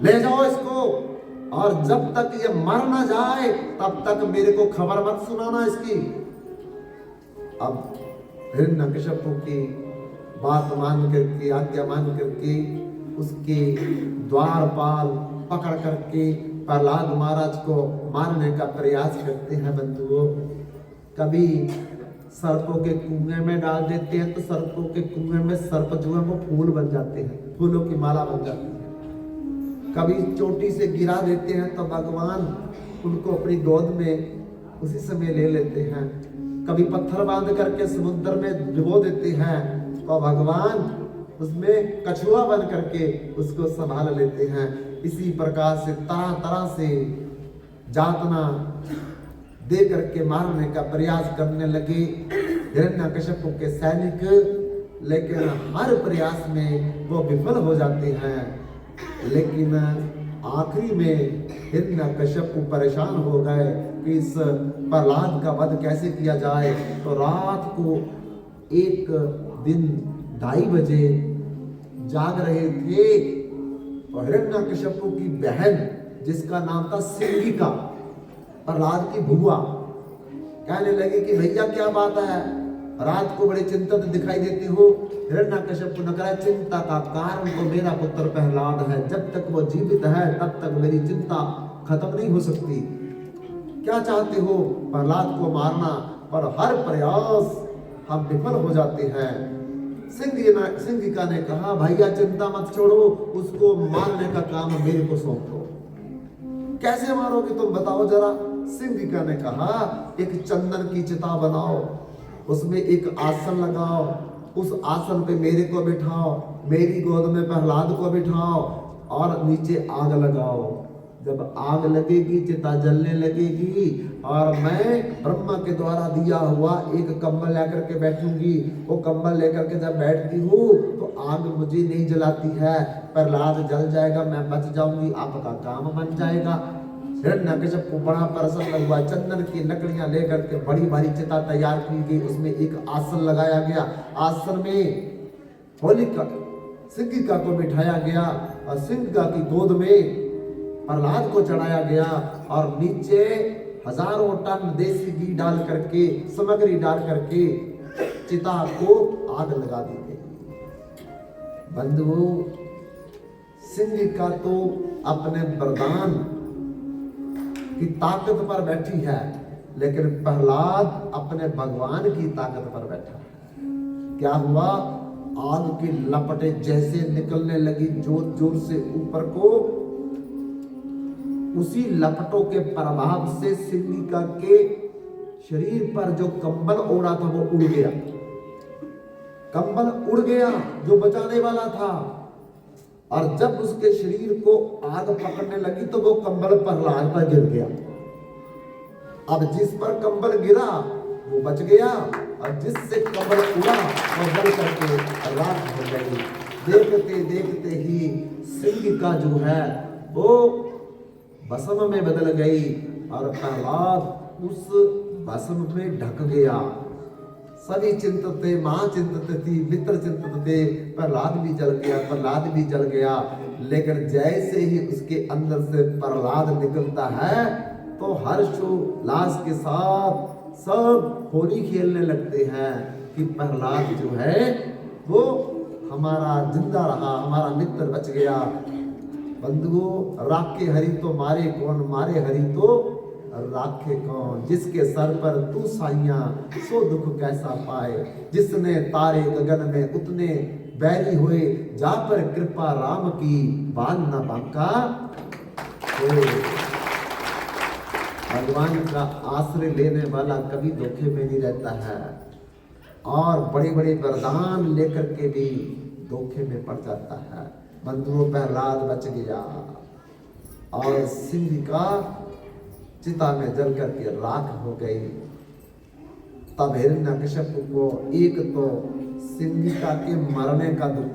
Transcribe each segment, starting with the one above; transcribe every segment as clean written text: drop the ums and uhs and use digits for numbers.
ले जाओ इसको, और जब तक ये मर ना जाए तब तक मेरे को खबर मत सुनाना इसकी। अब हिरण्यकशिपु की बात मान करके, आज्ञा मान करके उसके द्वारपाल पकड़ करके प्रहलाद महाराज को मारने का प्रयास करते हैं। बंधुओं, कभी सर्पों के कुएं में डाल देते हैं तो सर्पों के कुएं में सर्प जो है वो फूल बन जाते हैं, फूलों की माला बन जाती है। कभी चोटी से गिरा देते हैं तो भगवान उनको अपनी गोद में उसी समय ले लेते हैं। कभी पत्थर बांध करके समुद्र में डुबो देते हैं तो भगवान उसमें कछुआ बन करके उसको संभाल लेते हैं। इसी प्रकार से तरह तरह से जातना दे करके मारने का प्रयास करने लगे हिरण्यकशिपु के सैनिक, लेकिन हर प्रयास में वो विफल हो जाते हैं। लेकिन आखिरी में हिरण्यकशिपु परेशान हो गए कि इस प्रहलाद का वध कैसे किया जाए। तो रात को एक दिन 2:30 बजे जाग रहे थे तो हिरण्यकशिपु की बहन, जिसका नाम था सिंगिका, प्रहलाद की बुआ, कहने लगी कि भैया क्या बात है, रात को बड़े चिंतित दिखाई देती हो। हिरण्यकशिपु ने कहा, चिंता का कारण तो मेरा पुत्र प्रहलाद है, जब तक वो जीवित है तब तक मेरी चिंता खत्म नहीं हो सकती। क्या चाहते हो? प्रहलाद को मारना, पर हर प्रयास हम विफल हो जाते हैं। सिंगिका ने कहा, भैया चिंता मत छोड़ो, उसको मारने का काम मेरे को सौंप दो। कैसे मारोगे तुम बताओ जरा? सिंगिका ने कहा, एक चंदन की चिता बनाओ, उसमें एक आसन लगाओ, उस आसन पे मेरे को बिठाओ, मेरी गोद में प्रहलाद को बिठाओ और नीचे आग लगाओ। जब आग लगेगी चिता जलने लगेगी और मैं ब्रह्मा के द्वारा दिया हुआ एक कंबल लेकर के बैठूंगी। वो कंबल लेकर के जब बैठती हूँ तो आग मुझे नहीं जलाती है, प्रहलाद जल जाएगा, मैं बच जाऊंगी, आपका काम बन जाएगा। हिरण्यकशिपु बड़ा प्रसन्न हुआ। चंदन की लकड़ियां लेकर के बड़ी भारी चिता तैयार की गई, उसमें एक आसन लगाया गया। आसन में होलिका सिंगिका को बिठाया गया और सिंगिका की गोद में प्रहलाद को चढ़ाया गया और नीचे हजारों टन देसी घी डाल करके, सामग्री डाल करके चिता को आग लगा दी गई। बंधुओं, सिंगिका तो अपने वरदान की ताकत पर बैठी है, लेकिन प्रहलाद अपने भगवान की ताकत पर बैठा है। क्या हुआ? आग की लपटें जैसे निकलने लगी जोर जोर से ऊपर को, उसी लपटों के प्रभाव से सिंगिका के शरीर पर जो कंबल ओढ़ा था वो उड़ गया। कंबल उड़ गया जो बचाने वाला था, और जब उसके शरीर को आग पकड़ने लगी तो वो कंबल प्रहलाद पर गिर गया। अब जिस पर कंबल गिरा वो बच गया और जिससे कंबल उड़ा वो जल करके राख हो गई। देखते देखते ही सिंगिका जो है वो भस्म में बदल गई और प्रहलाद उस भस्म में ढक गया। सभी चिंतित थे, मां चिंतित थी, मित्र चिंतित थे, प्रहलाद भी जल गया, प्रहलाद भी जल गया। लेकिन जैसे ही उसके अंदर से प्रहलाद निकलता है तो हर्षोल्लास के साथ सब होली खेलने लगते हैं कि प्रहलाद जो है वो हमारा जिंदा रहा, हमारा मित्र बच गया। बंधुओं, राखे हरि तो मारे कौन, मारे हरि तो राखे कौन। जिसके सर पर तू साइयां सो दुख कैसा पाए, जिसने तारे गगन में उतने बैरी हुए, जा पर कृपा राम की बान न बांका। भगवान का आश्रय लेने वाला कभी धोखे में नहीं रहता है और बड़े बड़े वरदान लेकर के भी धोखे में पड़ जाता है। बंधुओं, प्रहलाद बच गया और सिंगिका चिता में जल करके राख हो गई। तब हिरण्यकशिपु को एक तो सिंगिका के मरने का दुख,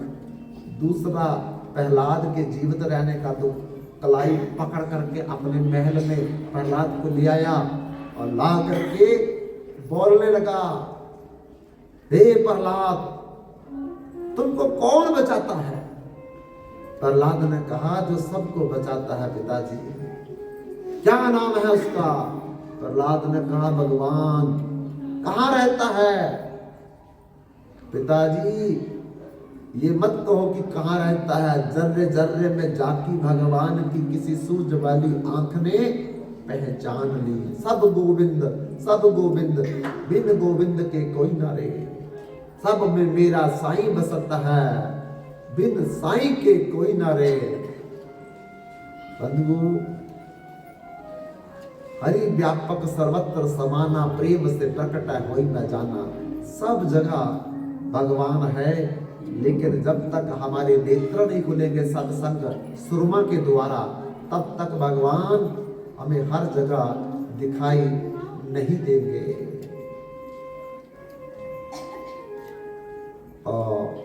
दूसरा प्रहलाद के जीवित रहने का दुख। कलाई पकड़ करके अपने महल में प्रहलाद को ले आया और ला करके बोलने लगा, हे प्रहलाद, तुमको कौन बचाता है? प्रहलाद ने कहा जो सबको बचाता है पिताजी, क्या नाम है उसका? प्रहलाद ने कहा भगवान। कहाँ रहता है? पिताजी ये मत कहो कि कहाँ रहता है, जर्रे जर्रे में जाकी भगवान की किसी सूझ वाली आंख ने पहचान ली। सब गोविंद बिन गोविंद के कोई ना रे, सब में मेरा साईं बसता है, बिन साईं के कोई ना रे। बंधु हरि व्यापक सर्वत्र समाना, प्रेम से प्रकट होई न जाना। सब जगह भगवान है, लेकिन जब तक हमारे नेत्र नहीं खुलेंगे सत्संग सुरमा के द्वारा, तब तक भगवान हमें हर जगह दिखाई नहीं देंगे। और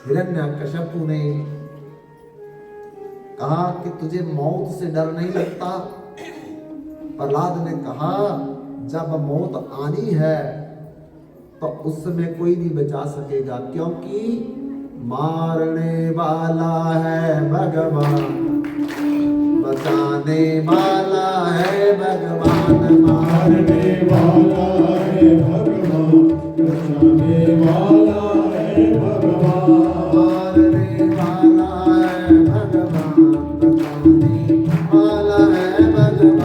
हिरण्यकश्यपु ने कहा कि तुझे मौत से डर नहीं लगता? प्रहलाद ने कहा जब मौत आनी है तो उसमें कोई नहीं बचा सकेगा, क्योंकि मारने वाला है भगवान, बचाने वाला है भगवान। मारने वाला है भगवान, बचाने वाला है भगवान। मारने वाला है भगवान, बचाने वाला है भगवान।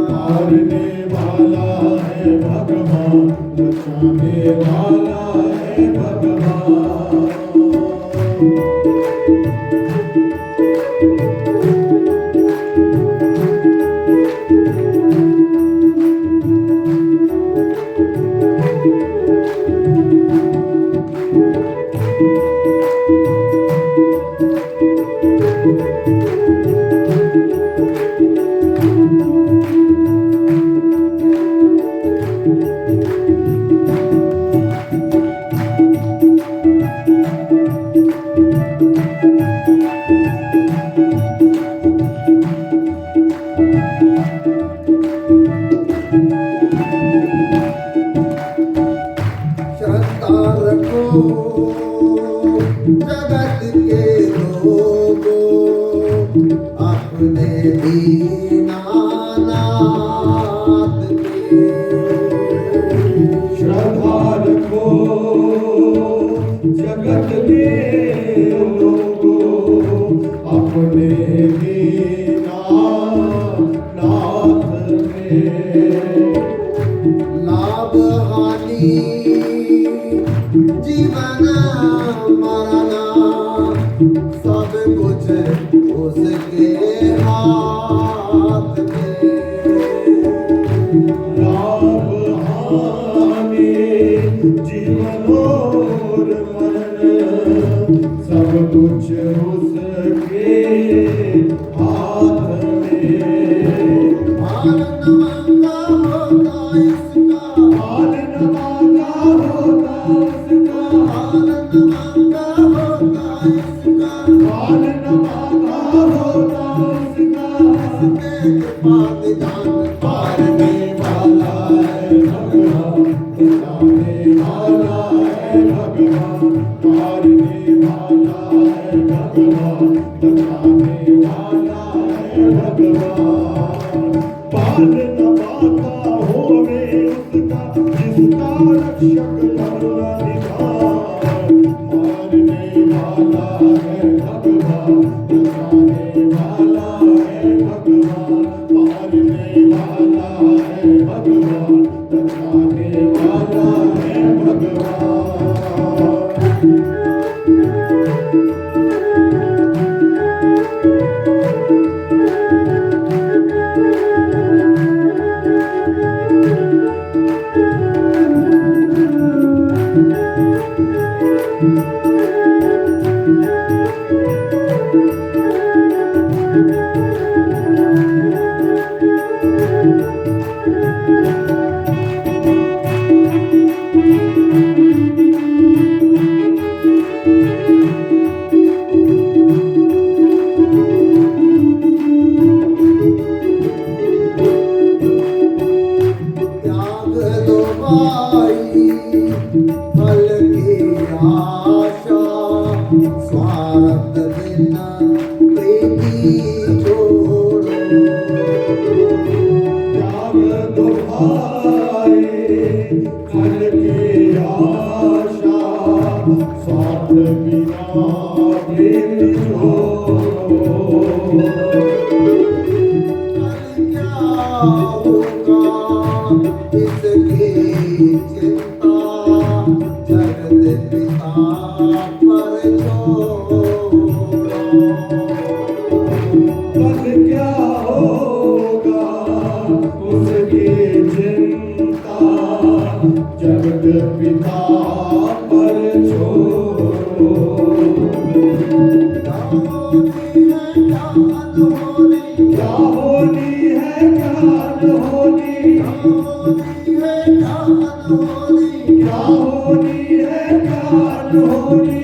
मारने वाला है भगवान, बचाने वाला है भगवान। जगत के लोगों अपने दीनानाथ के श्रद्धा रखो। जगत के लोगों अपने दीनानाथ में लाभ हानि जीवन मरना सब कुछ उसके हाथ में। लाभ हानि जीवन और मरण सब कुछ उसके हाथ में। हाल न मांगा होता इसका, हाल न मांगा होता उसका, हाल न मांगा होता इसका, हाल न मांगा होता उसका। इसके कृपा निदान पारने वाला है भगवान, बचाने वाला है भगवान। पारने वाला है भगवान, बचाने छोड़ो त्याग दो भाई घर की आशा स्वार्थ बिना प्रेम छोड़ो क्या होगा इसकी चिंता जगत पिता पर छोड़ो क्या होगा उसकी चिंता जगत पिता पर छोड़ो क्या होनी है ज्ञान होनी क्या होनी है ज्ञान होनी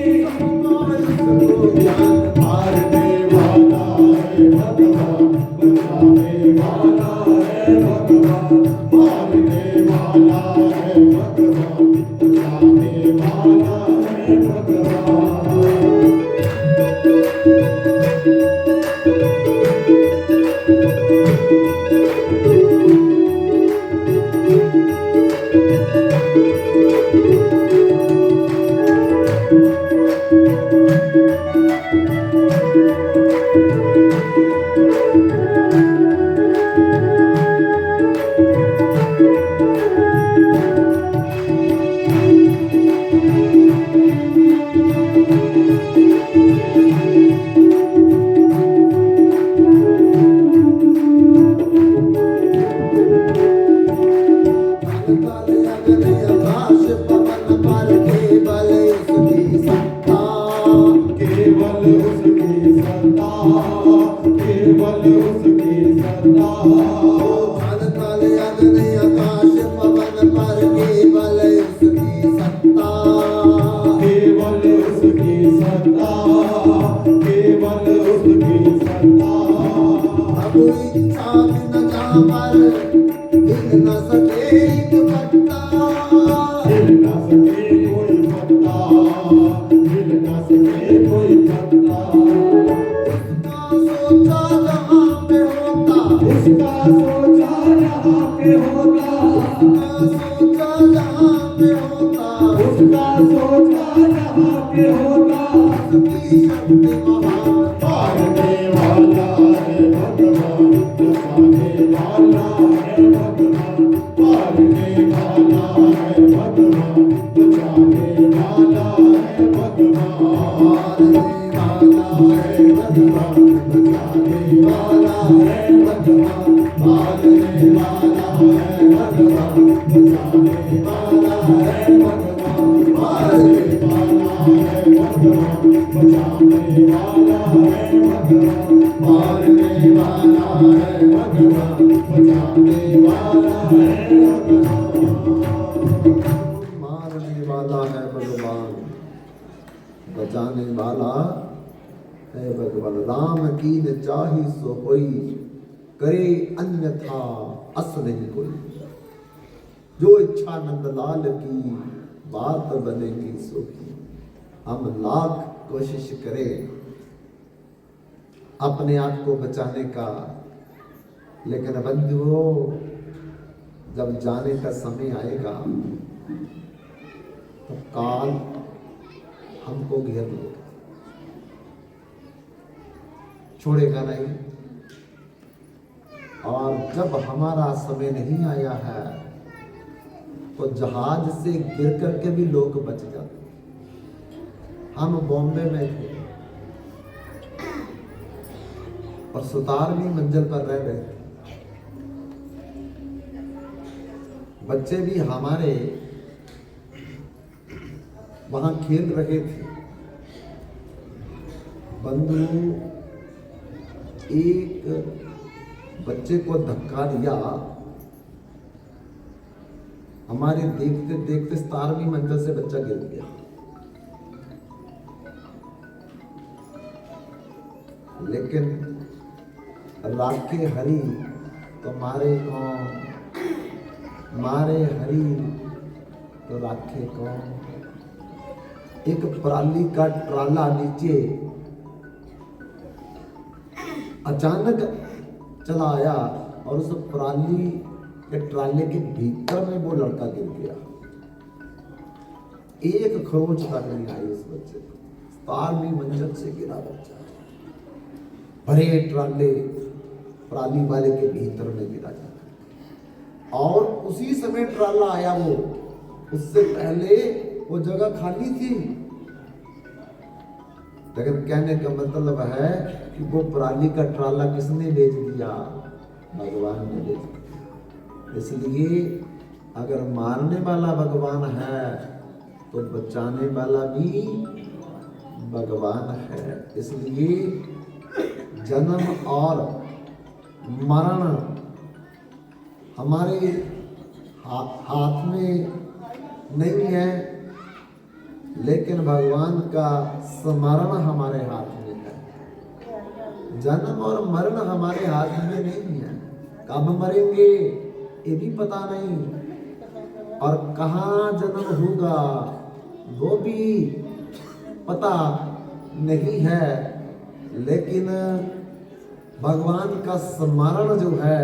मारने वाला है भगवान बचाने वाला है भगवान मारने वाला है भगवान बचाने वाला है भगवान बचाने वाला है भगवान राम की न चाही सो कोई करे अन्यथा अस नहीं कोई जो इच्छा नंदलाल की बात बनेगी सो की हम लाख कोशिश करें अपने आप को बचाने का लेकिन बंधुओं जब जाने का समय आएगा तो काल हमको घेर लेगा छोड़ेगा नहीं और जब हमारा समय नहीं आया है तो जहाज से गिर करके भी लोग बच जाते। हम बॉम्बे में थे और 17वीं मंजिल पर रह रहे थे। बच्चे भी हमारे वहां खेल रहे थे। बंधु एक बच्चे को धक्का दिया, हमारे देखते देखते 17वीं मंजिल से बच्चा गिर गया। लेकिन राखे हरि तो मारे कौन, मारे हरि तो राखे कौन। एक पराली का ट्राला नीचे अचानक चला आया और उस पराली के ट्राले के भीतर में वो लड़का गिर गया। एक खरोच तक नहीं आई उस बच्चे को, 12वीं मंजिल से गिरा बच्चा, भरे ट्राले पराली वाले के भीतर में गिरा जाता। और उसी समय ट्राला आया, वो उससे पहले वो जगह खाली थी। लेकिन कहने का मतलब है कि वो पराली का ट्राला किसने बेच दिया? भगवान ने बेच दिया। इसलिए अगर मारने वाला भगवान है तो बचाने वाला भी भगवान है। इसलिए जन्म और मरण हमारे हाथ में नहीं है, लेकिन भगवान का स्मरण हमारे हाथ में है। जन्म और मरण हमारे हाथ में नहीं है। कब मरेंगे ये भी पता नहीं, और कहाँ जन्म होगा वो भी पता नहीं है। लेकिन भगवान का स्मरण जो है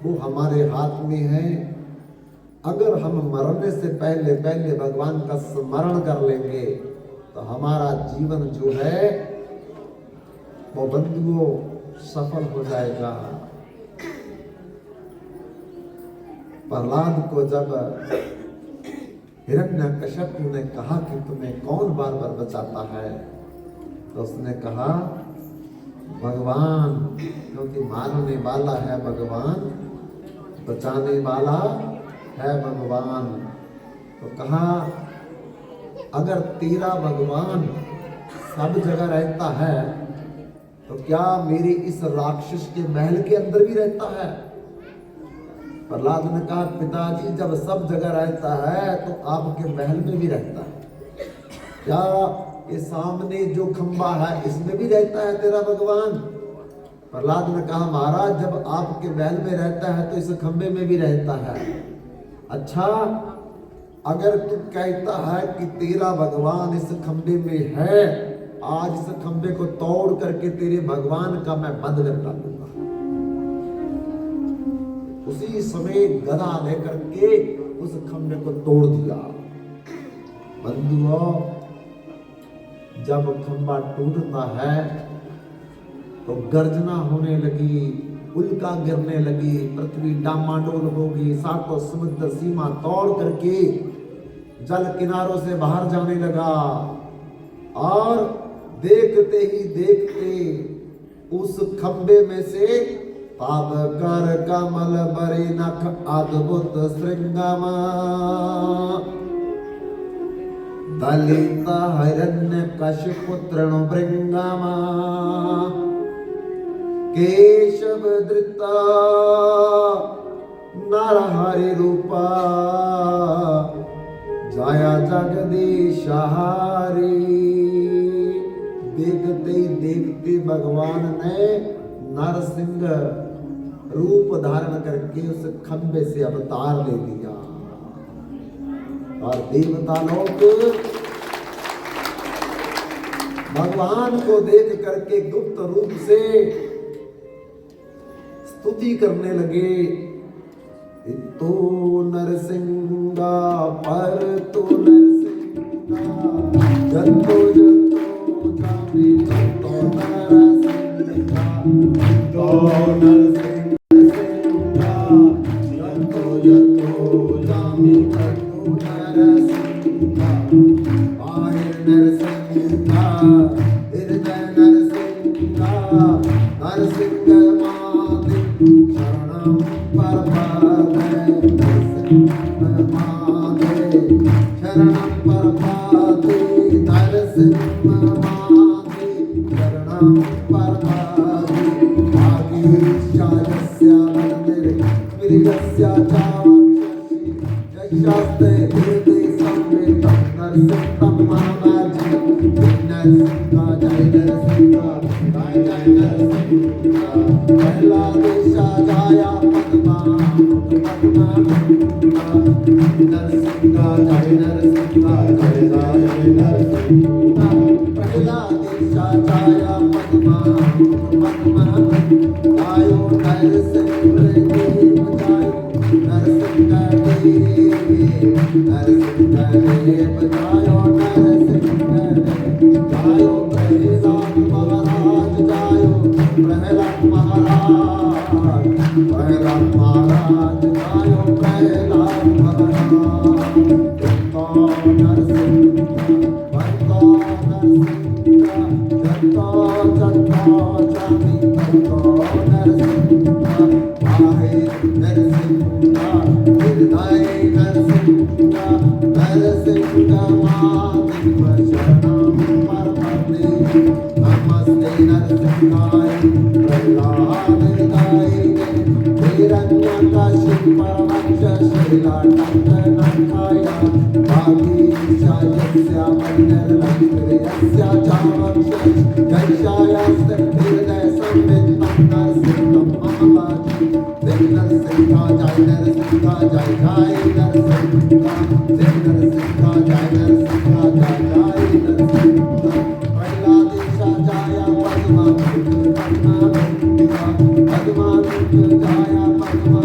वो हमारे हाथ में है। अगर हम मरने से पहले पहले भगवान का स्मरण कर लेंगे तो हमारा जीवन जो है वो बंधुओं सफल हो जाएगा। प्रहलाद को जब हिरण्यकश्यप ने कहा कि तुम्हें कौन बार बार बचाता है, तो उसने कहा भगवान, क्योंकि मारने वाला है भगवान, बचाने वाला है भगवान। तो कहा अगर तेरा भगवान सब जगह रहता है तो क्या मेरे इस राक्षस के महल के अंदर भी रहता है? प्रहलाद ने कहा पिताजी, जब सब जगह रहता है तो आपके महल में भी रहता है। क्या ये सामने जो खंबा है इसमें भी रहता है तेरा भगवान? प्रहलाद ने कहा महाराज, जब आपके महल में रहता है तो इस खंबे में भी रहता है। अच्छा, अगर तू कहता है कि तेरा भगवान इस खंबे में है, आज इस खंबे को तोड़ करके तेरे भगवान का मैं बंद कर डालूंगा। उसी समय गदा लेकर के उस खंबे को तोड़ दिया। बंधुओं, जब खंबा टूटता है तो गर्जना होने लगी, उल्का गिरने लगी, पृथ्वी डामाडोल होगी, सातों समुद्र सीमा तोड़ करके जल किनारों से बाहर जाने लगा। और देखते ही देखते उस खंबे में से पाप कर कमल बरे नख अद्भुत श्रृंगम दलित हिरण्यकश्यप तृण भृंगम केशव धृता नर हरि रूपा जाया जगदीश हरि। देखते ही देखते भगवान ने नरसिंह रूप धारण करके उस खंबे से अवतार ले लिया। और देवता लोग भगवान को देख करके गुप्त रूप से स्तुति करने लगे। तो नरसिंहा पर तो नरसिंहा, जतो जतो जामी जतो नरसिंहा, तो नरसिंहा, जतो जतो जामी जतो नरसिंहा, बाहिर नरसिंहा, हृदय नरसिंहा, नरसिंह माते शरणम परपादे, नरसिंह माते शरणम परपादे, नरसिंह माते शरणम परपादे। भागीशायस्य वदने मिलियस्य चावक्षसि, यशास्ते हृदय संवेदं नरसिंहं महाभाजी। नरसिंहा जय नरसिंहा, जय जय नरसिंहा, पहला दिशा जाया पद्मा पद्मा नरसिंहा जय नरसिंहा, जय जय नरसिंहा, पहला दिशा जाया पद्मा जायो नरसिंह देव जायो नरसिंह देव नरसिंह देव जायो नरसिंह देव जायो प्रहलाद महाराज जायो प्रहलाद महाराज प्रहलाद महाराज जायो प्रहलाद महाराज जंतो नरसिंह भक्तो नरसिंह जंतो जंतो जाति भक्तो नरसिंह आहे नरसिंह हृदय नरसिंह नरसिंह माधव शरणं परमते नमस्ते नरसिंहाय प्रह्लाद हृदय हिरण्यकशिप परमच्च शैलाटङ्कनखाय भागीशा यस्य वैनर्लक्ष्यस्य चावक्षः जयशायस्य हृदय संवित्तं नरसिंहं मम वाचि जय नरसिंह जय नरसिंह जय जय नरसिंह जय नरसिंह जय नरसिंह जय जय नरसिंह प्रह्लादेशा जय पद्मा पद्मा जय पद्मा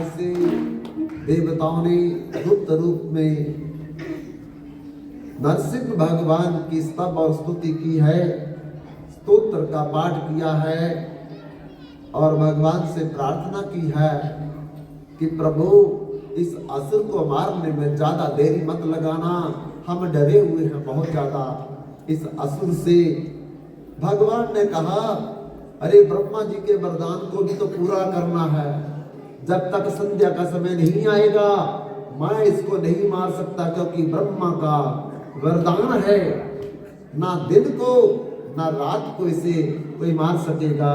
ऐसे देवताओं ने गुप्त रूप में नरसिंह भगवान की स्तव और स्तुति की है, स्तोत्र का पाठ किया है और भगवान से प्रार्थना की है कि प्रभु इस असुर को मारने में ज्यादा देरी मत लगाना, हम डरे हुए हैं बहुत ज्यादा इस असुर से। भगवान ने कहा अरे ब्रह्मा जी के वरदान को भी तो पूरा करना है, जब तक संध्या का समय नहीं आएगा मैं इसको नहीं मार सकता, क्योंकि ब्रह्मा का वरदान है ना दिन को ना रात को इसे कोई मार सकेगा।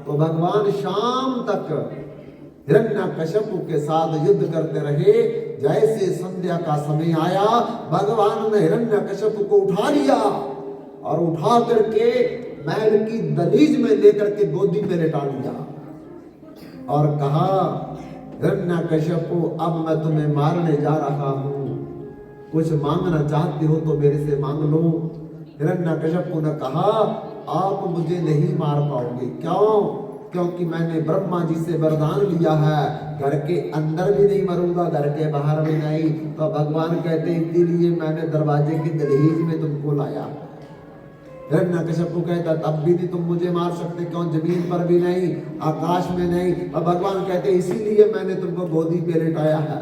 तो भगवान शाम तक हिरण्यकशिपु के साथ युद्ध करते रहे। जैसे संध्या का समय आया भगवान ने हिरण्यकशिपु को उठा लिया और उठा करके महल की दहलीज में लेकर के गोदी में लेटा लिया और कहा हिरण्यकशिपु अब मैं तुम्हें मारने जा रहा हूं, कुछ मांगना चाहते हो तो मेरे से मांग लो। हिरण्यकशिपु ने कहा आप मुझे नहीं मार पाओगे, क्यों? क्योंकि मैंने ब्रह्मा जी से वरदान लिया है, घर के अंदर भी नहीं मरूंगा, घर के बाहर भी नहीं। तो भगवान कहते इसीलिए मैंने दरवाजे की दहलीज में तुमको लाया। हिरण्यकशिपु कहता तब भी नहीं तुम मुझे मार सकते, क्यों? जमीन पर भी नहीं, आकाश में नहीं। और भगवान कहते इसीलिए मैंने तुमको गोदी पे लेटाया है,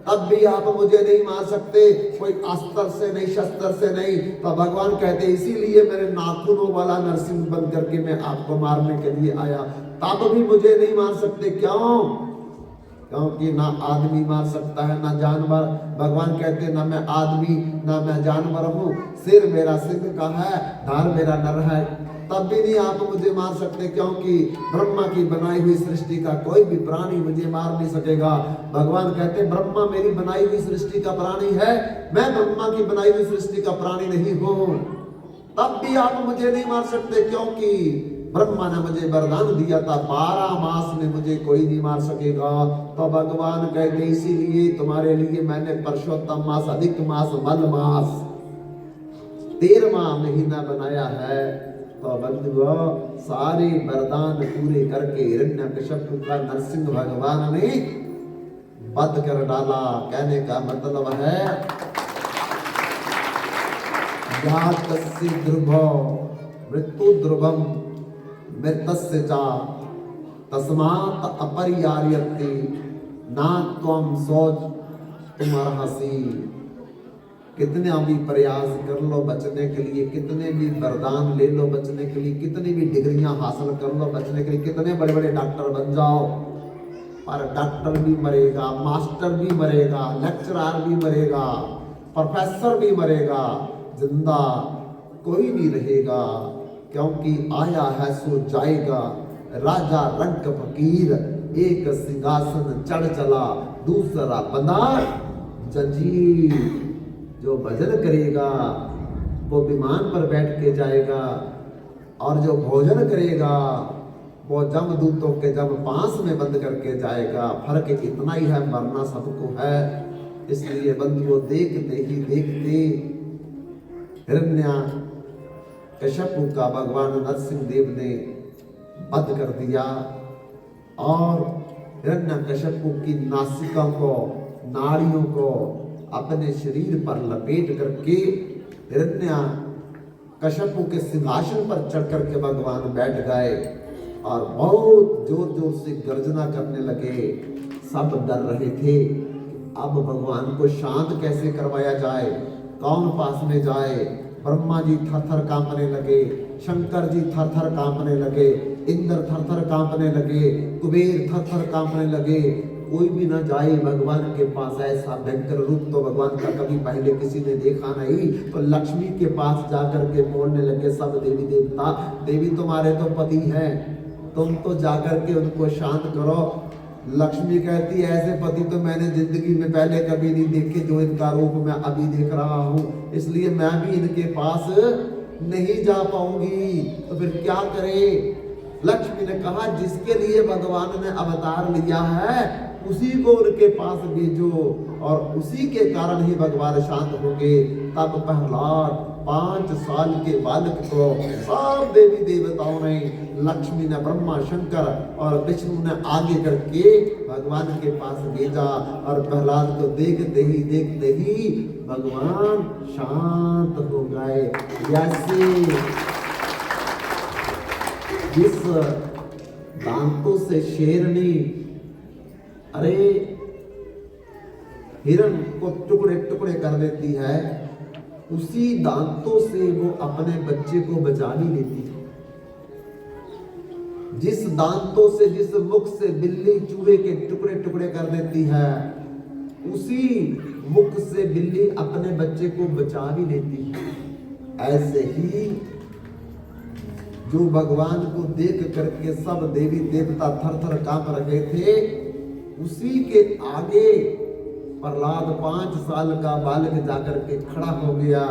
तब भी आप मुझे नहीं मार सकते, कोई अस्त्र से नहीं, शस्त्र से नहीं। तो भगवान कहते इसीलिए मैंने नाखूनों वाला नरसिंह बन करके मैं आपको मारने के लिए आया, तब भी मुझे नहीं मार सकते, क्यों? क्योंकि ना आदमी मार सकता है ना जानवर। भगवान कहते ना मैं आदमी ना मैं जानवर हूँ, सिर मेरा सिंह का है, धार मेरा नर है, तब भी नहीं आप मुझे मार सकते, क्योंकि ब्रह्मा की बनाई हुई सृष्टि का कोई भी प्राणी मुझे मार नहीं सकेगा। भगवान कहते ब्रह्मा मेरी बनाई हुई सृष्टि का प्राणी है, मैं ब्रह्मा की बनाई हुई सृष्टि का प्राणी नहीं हूँ, तब भी आप मुझे नहीं मार सकते, क्योंकि ब्रह्मा ने मुझे वरदान दिया था 12 मास में मुझे कोई नहीं मार सकेगा। तो भगवान कहते इसीलिए तुम्हारे लिए मैंने पुरुषोत्तम मास, अधिक मास, मल मास 13वां महीना बनाया है। तो बंधुओं सारे वरदान पूरे करके हिरण्यकशिपु का नरसिंह भगवान ने वध कर डाला। कहने का मतलब है यातस्य ध्रुवो मृत्यु ध्रुवम मृतस्य च तस्मात् अपरिहार्यते ना त्वं सोच तुमर्हसि। कितने भी प्रयास कर लो बचने के लिए, कितने भी वरदान ले लो बचने के लिए, कितनी भी डिग्रियां हासिल कर लो बचने के लिए, कितने बड़े बड़े डॉक्टर बन जाओ, पर डॉक्टर भी मरेगा, मास्टर भी मरेगा, लेक्चरर भी मरेगा, प्रोफेसर भी मरेगा, जिंदा कोई नहीं रहेगा, क्योंकि आया है सो जाएगा। राजा रंक फकीर एक सिंहासन चढ़ चला, दूसरा बंदा जंजीर। जो भजन करेगा वो विमान पर बैठ के जाएगा, और जो भोजन करेगा वो जमदूतों के जम पास में बंद करके जाएगा। फर्क इतना ही है, मरना सबको है। इसलिए बंधुओं देखते ही देखते कश्यपु का भगवान नरसिंह देव ने वध कर दिया और हिरण्यकश्यपु की नासिका को, नाड़ियों को अपने शरीर पर लपेट करके हिरण्यकश्यपु के सिंहासन पर चढ़ करके भगवान बैठ गए और बहुत जोर जोर से गर्जना करने लगे। सब डर रहे थे अब भगवान को शांत कैसे करवाया जाए, कौन पास में जाए। ब्रह्मा जी थर-थर कांपने लगे, शंकर जी थर-थर कांपने लगे, इंद्र थर-थर कांपने लगे, कुबेर थर-थर कांपने लगे। कोई भी ना जाए भगवान के पास, ऐसा भयंकर रूप तो भगवान का कभी पहले किसी ने देखा नहीं। तो लक्ष्मी के पास जाकर के बोलने लगे सब देवी देवता, देवी तुम्हारे तो पति हैं, तुम तो जाकर के उनको शांत करो। लक्ष्मी कहती ऐसे पति तो मैंने जिंदगी में पहले कभी नहीं देखे जो इनका रूप मैं अभी देख रहा हूँ, इसलिए मैं भी इनके पास नहीं जा पाऊंगी। तो फिर क्या करे? लक्ष्मी ने कहा जिसके लिए भगवान ने अवतार लिया है उसी को उनके पास भेजो और उसी के कारण ही भगवान शांत होंगे। तब प्रहलाद 5 साल के बालक को सब देवी देवताओं ने, लक्ष्मी ने, ब्रह्मा, शंकर और विष्णु ने आगे करके भगवान के पास भेजा और प्रहलाद को देखते ही भगवान शांत हो गए। जैसे जिस दांतों से शेरनी अरे हिरण को टुकड़े टुकड़े कर देती है, उसी दांतों से वो अपने बच्चे को बचा भी लेती है। जिस दांतों से, जिस मुख से बिल्ली चूहे के टुकड़े टुकड़े कर देती है, उसी मुख से बिल्ली अपने बच्चे को बचा भी लेती है। ऐसे ही जो भगवान को देख करके सब देवी देवता थर थर कांप रहे थे, उसी के आगे प्रहलाद 5 साल का बालक जाकर के खड़ा हो गया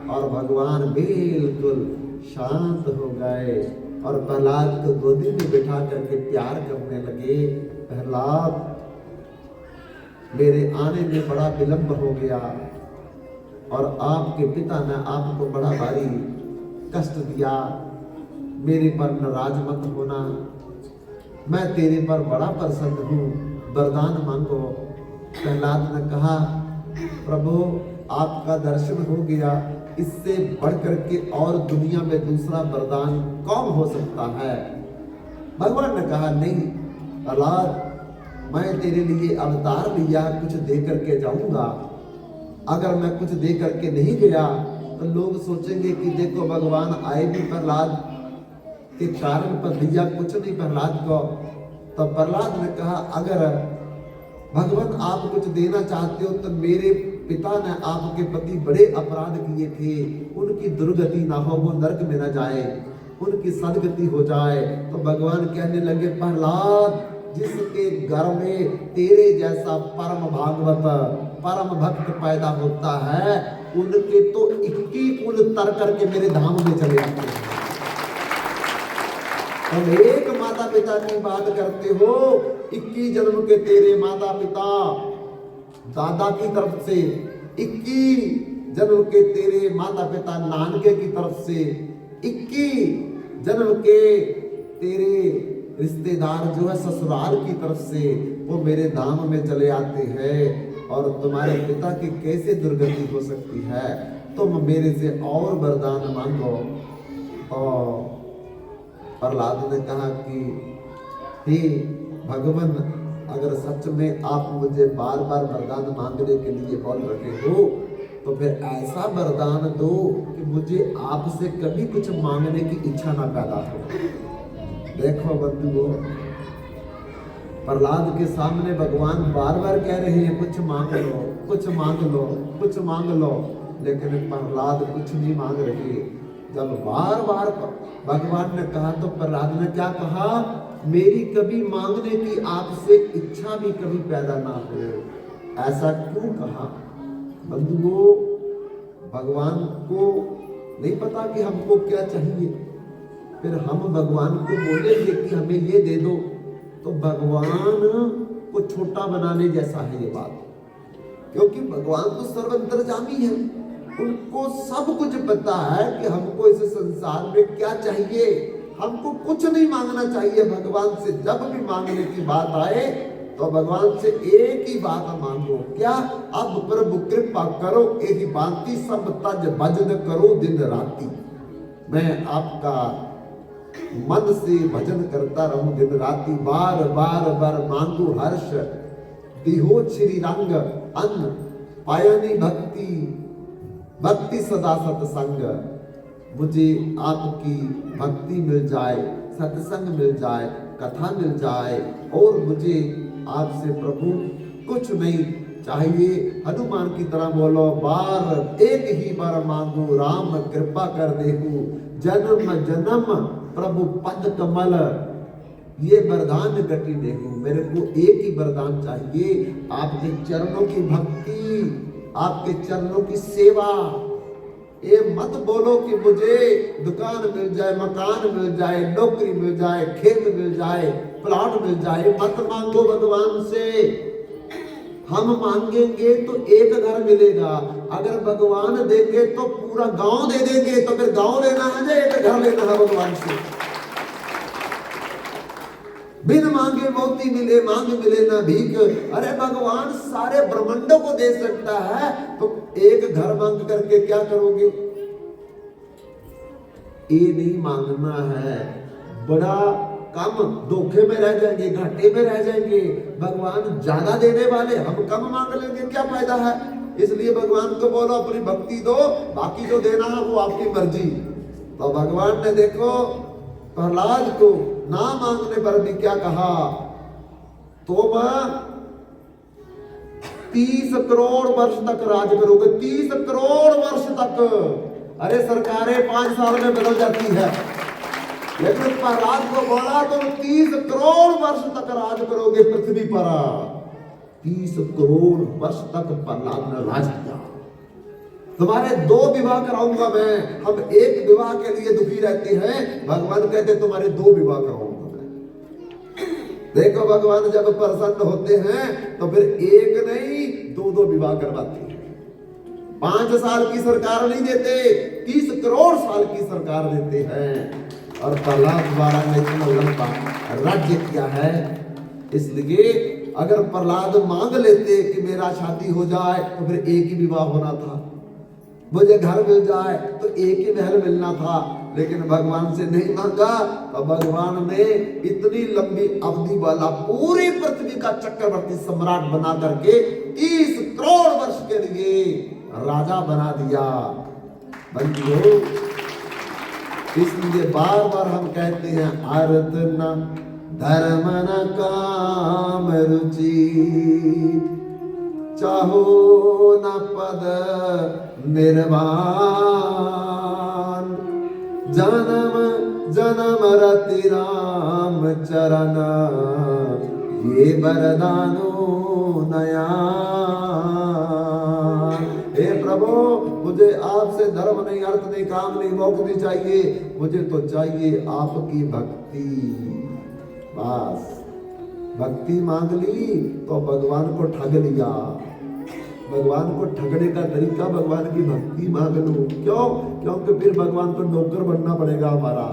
और भगवान बिल्कुल शांत हो गए और प्रहलाद को गोदी में बिठा करके प्यार करने लगे। प्रहलाद, मेरे आने में बड़ा विलंब हो गया और आपके पिता ने आपको बड़ा भारी कष्ट दिया, मेरे पर नाराज मत होना, मैं तेरे पर बड़ा प्रसन्न हूँ, वरदान मांगो। प्रहलाद ने कहा प्रभु आपका दर्शन हो गया, इससे बढ़कर के और दुनिया में दूसरा वरदान कौन हो सकता है? भगवान ने कहा नहीं प्रहलाद, मैं तेरे लिए अवतार लिया, कुछ दे करके जाऊंगा। अगर मैं कुछ दे करके नहीं गया तो लोग सोचेंगे कि देखो भगवान आए भी प्रहलाद के कारण पर दिया, कुछ नहीं प्रहलाद को। तो प्रहलाद ने कहा अगर भगवान आप कुछ देना चाहते हो तो मेरे पिता ने आपके प्रति बड़े अपराध किए थे, उनकी दुर्गति ना हो, वो नरक में ना जाए, उनकी सदगति हो जाए। तो भगवान कहने लगे प्रहलाद, जिसके घर में तेरे जैसा परम भागवत, परम भक्त पैदा होता है, उनके तो 21 कुल तर करके मेरे धाम में चले आते हैं। तुम एक माता पिता की बात करते हो, 21 जन्म के तेरे माता पिता, दादा की तरफ से 21 जन्म के तेरे माता पिता, नानके की तरफ से 21 जन्म के तेरे रिश्तेदार जो है ससुराल की तरफ से, वो मेरे धाम में चले आते हैं और तुम्हारे पिता की कैसे दुर्गति हो सकती है? तुम मेरे से और वरदान मांगो। और प्रहलाद ने कहा कि हे भगवान, अगर सच में आप मुझे बार बार वरदान मांगने के लिए बोल रहे हो तो फिर ऐसा वरदान दो कि मुझे आपसे कभी कुछ मांगने की इच्छा ना पैदा हो। देखो बंधुओं, प्रहलाद के सामने भगवान बार बार कह रहे हैं कुछ मांग लो, कुछ मांग लो, कुछ मांग लो, लेकिन प्रहलाद कुछ नहीं मांग रहे। जब बार बार भगवान ने कहा तो प्रहलाद ने क्या कहा, मेरी कभी मांगने की आपसे इच्छा भी कभी पैदा ना हो। ऐसा क्यों कहा? बंधुओं, भगवान को नहीं पता कि हमको क्या चाहिए, फिर हम भगवान को बोलेंगे कि हमें ये दे दो, तो भगवान को छोटा बनाने जैसा है ये बात। क्योंकि भगवान तो सर्वंतर्यामी है, उनको सब कुछ पता है कि हमको इस संसार में क्या चाहिए। हमको कुछ नहीं मांगना चाहिए भगवान से। जब भी मांगने की बात आए तो भगवान से एक ही बात मांगो, क्या? अब प्रभु कृपा करो, एक ही बाती सब तज भजन करो दिन राती। मैं आपका मन से भजन करता रहूं दिन राती, बार बार बार मांगू हर्ष, दिहो श्री रंग अन्न पायनी भक्ति, भक्ति सदा सत्संग। मुझे आपकी भक्ति मिल जाए, सत्संग मिल जाए, कथा मिल जाए, और मुझे आपसे प्रभु कुछ नहीं चाहिए। हनुमान की तरह बोलो, बार एक ही बार मांगो, राम कृपा कर देहु, जन्म जन्म प्रभु पद कमल, ये वरदान गति देहु। मेरे को एक ही वरदान चाहिए, आपके चरणों की भक्ति, आपके चरणों की सेवा। ये मत बोलो कि मुझे दुकान मिल जाए, मकान मिल जाए, नौकरी मिल जाए, खेत मिल जाए, प्लॉट मिल जाए। मत मांगो भगवान से। हम मांगेंगे तो एक घर मिलेगा, अगर भगवान देंगे तो पूरा गांव दे देंगे। तो फिर गांव लेना है या एक घर लेना है भगवान से? बिन मांगे मोती मिले, मांग मिले ना भीख। अरे भगवान सारे ब्रह्मांडों को दे सकता है, तो एक घर मांग करके क्या करोगे? ये नहीं मांगना है, बड़ा कम धोखे में रह जाएंगे, घाटे में रह जाएंगे। भगवान ज्यादा देने वाले, हम कम मांग लेंगे, क्या फायदा है? इसलिए भगवान को बोलो अपनी भक्ति दो, बाकी जो देना है वो आपकी मर्जी। तो भगवान ने देखो प्रहलाद को ना मांगने पर भी क्या कहा, तुम 30 करोड़ वर्ष तक राज करोगे। 30 करोड़ वर्ष तक। अरे सरकारें 5 साल में बदल जाती है, लेकिन प्रहलाद को बोला तुम 30 करोड़ वर्ष तक राज करोगे पृथ्वी पर। 30 करोड़ वर्ष तक प्रहलाद ने राज किया। तुम्हारे 2 विवाह कराऊंगा मैं। हम एक विवाह के लिए दुखी रहते हैं, भगवान कहते तुम्हारे 2 विवाह कराऊंगा मैं। देखो भगवान जब प्रसन्न होते हैं तो फिर एक नहीं 2-2 विवाह करवाते हैं। 5 साल की सरकार नहीं देते, 30 करोड़ साल की सरकार देते हैं। और प्रहलाद द्वारा ने इतना लंबा राज्य किया है। इसलिए अगर प्रहलाद मांग लेते कि मेरा शादी हो जाए तो फिर एक ही विवाह होना था, मुझे घर मिल जाए तो एक ही महल मिलना था। लेकिन भगवान से नहीं मांगा, तो भगवान ने इतनी लंबी अवधि वाला पूरी पृथ्वी का चक्रवर्ती सम्राट बना करके 30 करोड़ वर्ष के लिए राजा बना दिया। बंधुओं, इसलिए बार बार हम कहते हैं, अर्थ न धर्म न काम रुचि, चाहो न पद निर्वाण, जन्म जन्म रति राम चरण, ये वरदानो नया। हे प्रभु, मुझे आपसे धर्म नहीं, अर्थ नहीं, काम नहीं, मोक्ष नहीं चाहिए, मुझे तो चाहिए आपकी भक्ति। बस भक्ति मांग ली तो भगवान को ठग लिया। भगवान को ठगने का तरीका भगवान की भक्ति मांग लो। क्यों? क्योंकि फिर भगवान को नौकर बनना पड़ेगा हमारा।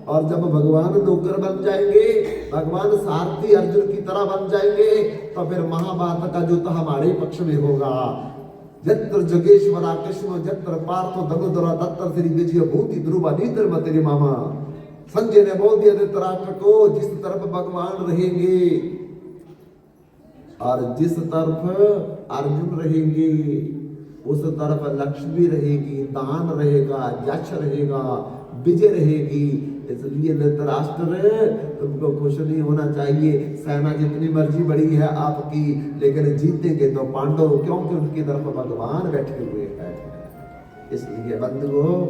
और जब भगवान नौकर बन जाएंगे, भगवान सारथी अर्जुन की तरह बन जाएंगे, तो फिर महाभारत का युद्ध हमारे पक्ष में होगा। जत्र जोगेश्वरा कृष्ण जत्र पार्थो धनुधरा तत्र श्री विजय भूति ध्रुवा नीतर मतेरे मामा। संजय ने बोल दिया धृतराष्ट्र को, जिस तरफ भगवान रहेंगे और जिस तरफ अर्जुन रहेंगे, उस तरफ लक्ष्मी रहेगी, दान रहेगा, यश रहेगा, विजय रहेगी। इसलिए धृतराष्ट्र, तुमको खुश नहीं होना चाहिए। सेना जितनी मर्जी बड़ी है आपकी, लेकिन जीतेंगे तो पांडव, क्योंकि उनकी तरफ भगवान बैठे हुए हैं। इसलिए बंधुओं,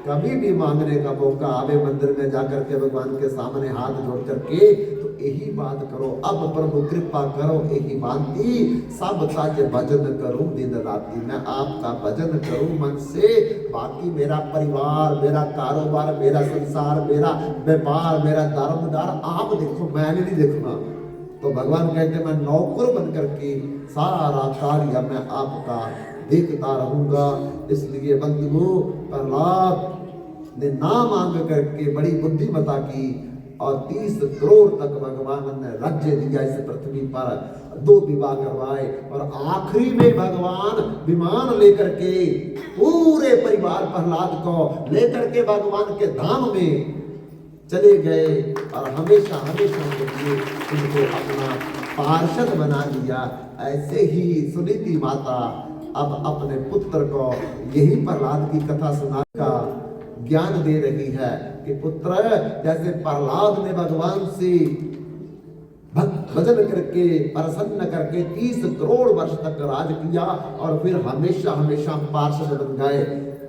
कभी भी मांगने का मौका आवे, मंदिर में जाकर के भगवान के सामने हाथ जोड़ करके, तो यही बात करो, अब प्रभु कृपा करो, यही बांती सब सच भजन करूं दिन राती। मैं आपका भजन करूं मन से, बाकी मेरा परिवार, मेरा कारोबार, मेरा संसार, मेरा व्यापार, मेरा धर्मदार आप देखो, मैंने नहीं देखना। तो भगवान कहते मैं नौकर बन करके सारा कार्य मैं आपका देखता रहूंगा। इसलिए बंधुओं, प्रहलाद ने ना मांग करके बड़ी बुद्धिमता की और 30 करोड़ तक भगवान ने राज्य दिया इस पृथ्वी पर, 2 विवाह करवाए और आखिरी में भगवान विमान लेकर के पूरे परिवार प्रहलाद को लेकर के भगवान के धाम में चले गए और हमेशा हमेशा के लिए उनको अपना पार्षद बना लिया। ऐसे ही सुनीति माता अब अपने पुत्र को यही प्रहलाद की कथा सुना का ज्ञान दे रही है कि पुत्र, जैसे प्रहलाद ने भगवान से भजन करके प्रसन्न करके 30 करोड़ वर्ष तक राज किया और फिर हमेशा हमेशा पार्षद बन गए,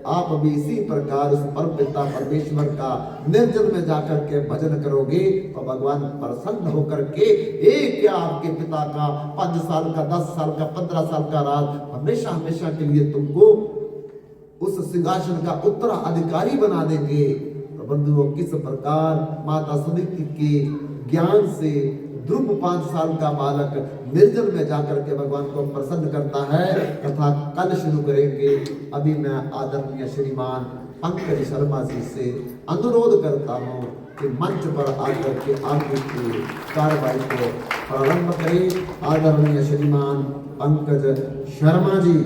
आप भी इसी प्रकार उस परम पिता परमेश्वर का निर्जन में जाकर के भजन करोगे तो भगवान प्रसन्न होकर के एक क्या आपके पिता का 5 साल का, 10 साल का, 15 साल का राज हमेशा हमेशा के लिए तुमको उस सिंहासन का उत्तराधिकारी बना देंगे। तो बंधुओं, किस प्रकार माता सुनीति के ज्ञान से ध्रुव 5 साल का बालक निर्जन में जाकर के भगवान को प्रसन्न करता है, तथा कल शुरू करेंगे। अभी मैं आदरणीय श्रीमान पंकज शर्मा जी से अनुरोध करता हूँ कि मंच पर आकर के आगे की कार्रवाई को प्रारंभ करें। आदरणीय श्रीमान पंकज शर्मा जी।